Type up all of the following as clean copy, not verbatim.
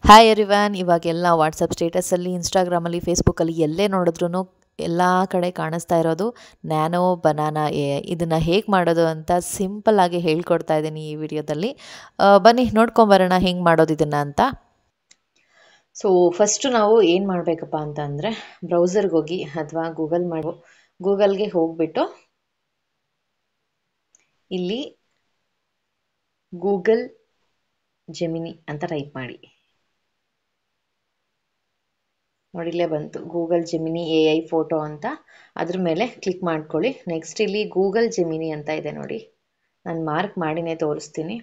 Hi everyone, ಇವಾಗೆಲ್ಲ WhatsApp ಸ್ಟೇಟಸಲ್ಲಿ, ಇನ್ಸ್ಟಾಗ್ರಾಮಲ್ಲಿ, ಫೇಸ್ಬುಕ್ಕಲ್ಲಿ ಎಲ್ಲೇ ನೋಡಿದ್ರೂ ಎಲ್ಲ ಕಡೆ ಕಾಣಿಸ್ತಾ ಇರೋದು ನ್ಯಾನೋ ಬನಾನಾ AI. ಇದನ್ನು ಹೇಗೆ ಮಾಡೋದು ಅಂತ ಸಿಂಪಲ್ಲಾಗಿ ಹೇಳ್ಕೊಡ್ತಾ ಇದ್ದೀನಿ ಈ ವಿಡಿಯೋದಲ್ಲಿ. ಬನ್ನಿ ನೋಡ್ಕೊಂಬರೋಣ ಹೆಂಗೆ ಮಾಡೋದು ಇದನ್ನು ಅಂತ. ಸೊ ಫಸ್ಟು ನಾವು ಏನು ಮಾಡಬೇಕಪ್ಪ ಅಂತ ಅಂದರೆ, ಬ್ರೌಸರ್ಗೆ ಹೋಗಿ ಅಥವಾ ಗೂಗಲ್ಗೆ ಹೋಗಿಬಿಟ್ಟು ಇಲ್ಲಿ ಗೂಗಲ್ ಜೆಮಿನಿ ಅಂತ ಟೈಪ್ ಮಾಡಿ. ನೋಡಿಲ್ಲೇ ಬಂತು ಗೂಗಲ್ ಜೆಮಿನಿ AI ಫೋಟೋ ಅಂತ. ಅದ್ರ ಮೇಲೆ ಕ್ಲಿಕ್ ಮಾಡ್ಕೊಳ್ಳಿ. ನೆಕ್ಸ್ಟ್ ಇಲ್ಲಿ ಗೂಗಲ್ ಜೆಮಿನಿ ಅಂತ ಇದೆ ನೋಡಿ, ನಾನು ಮಾರ್ಕ್ ಮಾಡಿನೇ ತೋರಿಸ್ತೀನಿ.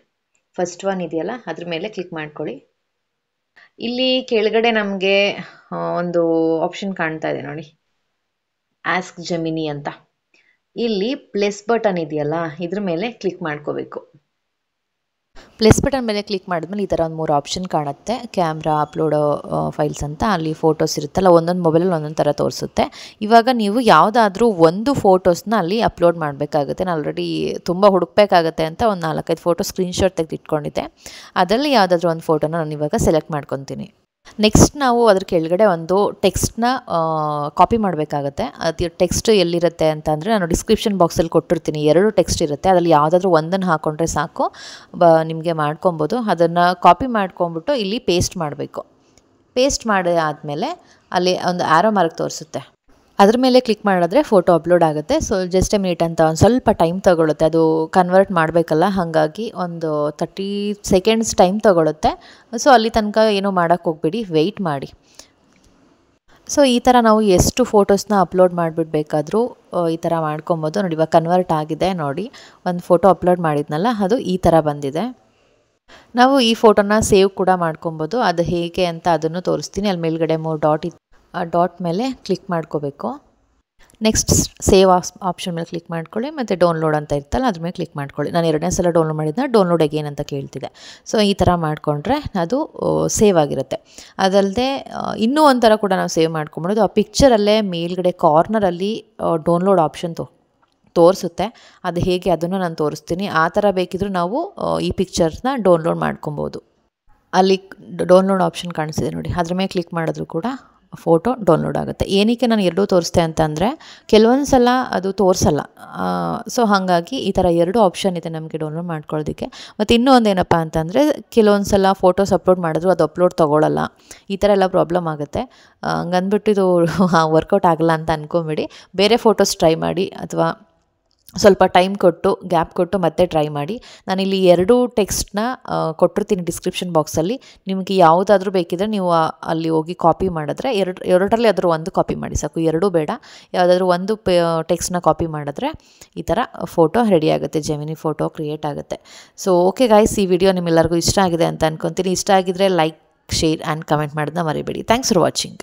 ಫಸ್ಟ್ ಒನ್ ಇದೆಯಲ್ಲ, ಅದ್ರ ಮೇಲೆ ಕ್ಲಿಕ್ ಮಾಡ್ಕೊಳ್ಳಿ. ಇಲ್ಲಿ ಕೆಳಗಡೆ ನಮಗೆ ಒಂದು ಆಪ್ಷನ್ ಕಾಣ್ತಾ ಇದೆ ನೋಡಿ, ಆಸ್ಕ್ ಜೆಮಿನಿ ಅಂತ. ಇಲ್ಲಿ ಪ್ಲಸ್ ಬಟನ್ ಇದೆಯಲ್ಲ, ಇದ್ರ ಮೇಲೆ ಕ್ಲಿಕ್ ಮಾಡ್ಕೋಬೇಕು. ಪ್ಲಸ್ ಬಟನ್ ಮೇಲೆ ಕ್ಲಿಕ್ ಮಾಡಿದ್ಮೇಲೆ ಈ ಥರ ಒಂದು 3 ಆಪ್ಷನ್ ಕಾಣುತ್ತೆ. ಕ್ಯಾಮ್ರಾ, ಅಪ್ಲೋಡ್ ಫೈಲ್ಸ್ ಅಂತ. ಅಲ್ಲಿ ಫೋಟೋಸ್ ಇರುತ್ತಲ್ಲ, ಒಂದೊಂದು ಮೊಬೈಲಲ್ಲಿ ಒಂದೊಂದು ಥರ ತೋರಿಸುತ್ತೆ. ಇವಾಗ ನೀವು ಯಾವುದಾದ್ರೂ ಒಂದು ಫೋಟೋಸ್ನ ಅಲ್ಲಿ ಅಪ್ಲೋಡ್ ಮಾಡಬೇಕಾಗುತ್ತೆ. ನಾನು ಆಲ್ರೆಡಿ ತುಂಬ ಹುಡುಕಬೇಕಾಗತ್ತೆ ಅಂತ ಒಂದು 4-5 ಫೋಟೋ ಸ್ಕ್ರೀನ್ಶಾಟ್ ತೆಗೆದಿಟ್ಕೊಂಡಿದ್ದೆ. ಅದರಲ್ಲಿ ಯಾವುದಾದ್ರೂ ಒಂದು ಫೋಟೋನ ನಾನು ಇವಾಗ ಸೆಲೆಕ್ಟ್ ಮಾಡ್ಕೊತೀನಿ. ನೆಕ್ಸ್ಟ್ ನಾವು ಅದ್ರ ಕೆಳಗಡೆ ಒಂದು ಟೆಕ್ಸ್ಟ್ನ ಕಾಪಿ ಮಾಡಬೇಕಾಗತ್ತೆ. ಅದು ಟೆಕ್ಸ್ಟ್ ಎಲ್ಲಿರುತ್ತೆ ಅಂತ ಅಂದರೆ, ನಾನು ಡಿಸ್ಕ್ರಿಪ್ಷನ್ ಬಾಕ್ಸಲ್ಲಿ ಕೊಟ್ಟಿರ್ತೀನಿ. 2 ಟೆಕ್ಸ್ಟ್ ಇರುತ್ತೆ, ಅದರಲ್ಲಿ ಯಾವುದಾದ್ರೂ ಒಂದನ್ನು ಹಾಕ್ಕೊಂಡ್ರೆ ಸಾಕು, ನಿಮಗೆ ಮಾಡ್ಕೊಬೋದು. ಅದನ್ನು ಕಾಪಿ ಮಾಡ್ಕೊಂಬಿಟ್ಟು ಇಲ್ಲಿ ಪೇಸ್ಟ್ ಮಾಡಬೇಕು. ಪೇಸ್ಟ್ ಮಾಡಿ ಆದಮೇಲೆ ಅಲ್ಲಿ ಒಂದು ಆರೋ ಮಾರ್ಕ್ ತೋರಿಸುತ್ತೆ, ಅದ್ರ ಮೇಲೆ ಕ್ಲಿಕ್ ಮಾಡಿದ್ರೆ ಫೋಟೋ ಅಪ್ಲೋಡ್ ಆಗುತ್ತೆ. ಸೊ ಜಸ್ಟ್ ಎ ಮಿನಿಟ್ ಅಂತ ಒಂದು ಸ್ವಲ್ಪ ಟೈಮ್ ತೊಗೊಳುತ್ತೆ, ಅದು ಕನ್ವರ್ಟ್ ಮಾಡಬೇಕಲ್ಲ, ಹಾಗಾಗಿ ಒಂದು 30 ಸೆಕೆಂಡ್ಸ್ ಟೈಮ್ ತೊಗೊಳುತ್ತೆ. ಸೊ ಅಲ್ಲಿ ತನಕ ಏನೂ ಮಾಡೋಕ್ಕೆ ಹೋಗ್ಬೇಡಿ, ವೆಯ್ಟ್ ಮಾಡಿ. ಸೊ ಈ ಥರ ನಾವು ಎಷ್ಟು ಫೋಟೋಸ್ನ ಅಪ್ಲೋಡ್ ಮಾಡಿಬಿಡ್ಬೇಕಾದ್ರೂ ಈ ಥರ ಮಾಡ್ಕೊಬೋದು. ನೋಡಿ, ಇವಾಗ ಕನ್ವರ್ಟ್ ಆಗಿದೆ ನೋಡಿ. ಒಂದು ಫೋಟೋ ಅಪ್ಲೋಡ್ ಮಾಡಿದ್ನಲ್ಲ, ಅದು ಈ ಥರ ಬಂದಿದೆ. ನಾವು ಈ ಫೋಟೋನ ಸೇವ್ ಕೂಡ ಮಾಡ್ಕೊಬೋದು. ಅದು ಹೇಗೆ ಅಂತ ಅದನ್ನು ತೋರಿಸ್ತೀನಿ. ಅಲ್ಲಿ ಮೇಲ್ಗಡೆ 3 ಡಾಟ್ ಇತ್ತು, ಆ ಡಾಟ್ ಮೇಲೆ ಕ್ಲಿಕ್ ಮಾಡ್ಕೋಬೇಕು. ನೆಕ್ಸ್ಟ್ ಸೇವ್ ಆಪ್ಷನ್ ಮೇಲೆ ಕ್ಲಿಕ್ ಮಾಡ್ಕೊಳ್ಳಿ, ಮತ್ತು ಡೌನ್ಲೋಡ್ ಅಂತ ಇರ್ತಲ್ಲ, ಅದ್ರ ಮೇಲೆ ಕ್ಲಿಕ್ ಮಾಡ್ಕೊಳ್ಳಿ. ನಾನು 2ನೇ ಸಲ ಡೌನ್ಲೋಡ್ ಮಾಡಿದ್ನ ಡೌನ್ಲೋಡ್ ಅಗೇನ್ ಅಂತ ಕೇಳ್ತಿದೆ. ಸೊ ಈ ಥರ ಮಾಡಿಕೊಂಡ್ರೆ ಅದು ಸೇವ್ ಆಗಿರುತ್ತೆ. ಅದಲ್ಲದೆ ಇನ್ನೂ ಒಂಥರ ಕೂಡ ನಾವು ಸೇವ್ ಮಾಡ್ಕೊಂಬಿಡೋದು. ಆ ಪಿಕ್ಚರಲ್ಲೇ ಮೇಲ್ಗಡೆ ಕಾರ್ನರಲ್ಲಿ ಡೌನ್ಲೋಡ್ ಆಪ್ಷನ್ ತೋರಿಸುತ್ತೆ. ಅದು ಹೇಗೆ ಅದನ್ನು ನಾನು ತೋರಿಸ್ತೀನಿ. ಆ ಥರ ಬೇಕಿದ್ರೂ ನಾವು ಈ ಪಿಕ್ಚರ್ಸ್ನ ಡೌನ್ಲೋಡ್ ಮಾಡ್ಕೊಬೋದು. ಅಲ್ಲಿ ಡೌನ್ಲೋಡ್ ಆಪ್ಷನ್ ಕಾಣಿಸ್ತಿದೆ ನೋಡಿ, ಅದ್ರ ಮೇಲೆ ಕ್ಲಿಕ್ ಮಾಡಿದ್ರು ಕೂಡ ಫೋಟೋ ಡೌನ್ಲೋಡ್ ಆಗುತ್ತೆ. ಏನಕ್ಕೆ ನಾನು 2 ತೋರಿಸ್ತೆ ಅಂತಂದರೆ, ಕೆಲವೊಂದು ಸಲ ಅದು ತೋರಿಸಲ್ಲ. ಸೊ ಹಾಗಾಗಿ ಈ ಥರ 2 ಆಪ್ಷನ್ ಇದೆ ನಮಗೆ ಡೌನ್ಲೋಡ್ ಮಾಡ್ಕೊಳ್ಳೋದಕ್ಕೆ. ಮತ್ತು ಇನ್ನೂ ಒಂದು ಏನಪ್ಪ ಅಂತಂದರೆ, ಕೆಲವೊಂದು ಸಲ ಫೋಟೋಸ್ ಅಪ್ಲೋಡ್ ಮಾಡಿದ್ರು ಅದು ಅಪ್ಲೋಡ್ ತೊಗೊಳ್ಳಲ್ಲ. ಈ ಥರ ಎಲ್ಲ ಪ್ರಾಬ್ಲಮ್ ಆಗುತ್ತೆ. ಹಂಗಂದ್ಬಿಟ್ಟು ಇದು ವರ್ಕೌಟ್ ಆಗಲ್ಲ ಅಂತ ಅಂದ್ಕೊಂಬಿಡಿ. ಬೇರೆ ಫೋಟೋಸ್ ಟ್ರೈ ಮಾಡಿ, ಅಥವಾ ಸ್ವಲ್ಪ ಟೈಮ್ ಕೊಟ್ಟು, ಗ್ಯಾಪ್ ಕೊಟ್ಟು ಮತ್ತೆ ಟ್ರೈ ಮಾಡಿ. ನಾನಿಲ್ಲಿ 2 ಟೆಕ್ಸ್ಟ್ನ ಕೊಟ್ಟಿರ್ತೀನಿ ಡಿಸ್ಕ್ರಿಪ್ಷನ್ ಬಾಕ್ಸಲ್ಲಿ. ನಿಮಗೆ ಯಾವುದಾದ್ರೂ ಬೇಕಿದ್ರೆ ನೀವು ಅಲ್ಲಿ ಹೋಗಿ ಕಾಪಿ ಮಾಡಿದ್ರೆ, ಎರಡರಲ್ಲಿ ಆದರೂ ಒಂದು ಕಾಪಿ ಮಾಡಿ ಸಾಕು, 2 ಬೇಡ. ಯಾವುದಾದ್ರೂ ಒಂದು ಟೆಕ್ಸ್ಟ್ನ ಕಾಪಿ ಮಾಡಿದ್ರೆ ಈ ಥರ ಫೋಟೋ ರೆಡಿ ಆಗುತ್ತೆ, ಜೆಮಿನಿ ಫೋಟೋ ಕ್ರಿಯೇಟ್ ಆಗುತ್ತೆ. ಸೊ ಓಕೆ ಗೈಸ್, ಈ ವಿಡಿಯೋ ನಿಮ್ಮೆಲ್ಲರಿಗೂ ಇಷ್ಟ ಆಗಿದೆ ಅಂತ ಅನ್ಕೊತೀನಿ. ಇಷ್ಟ ಆಗಿದ್ರೆ ಲೈಕ್, ಶೇರ್ ಆ್ಯಂಡ್ ಕಮೆಂಟ್ ಮಾಡೋದನ್ನ ಮರಿಬೇಡಿ. Thanks for watching.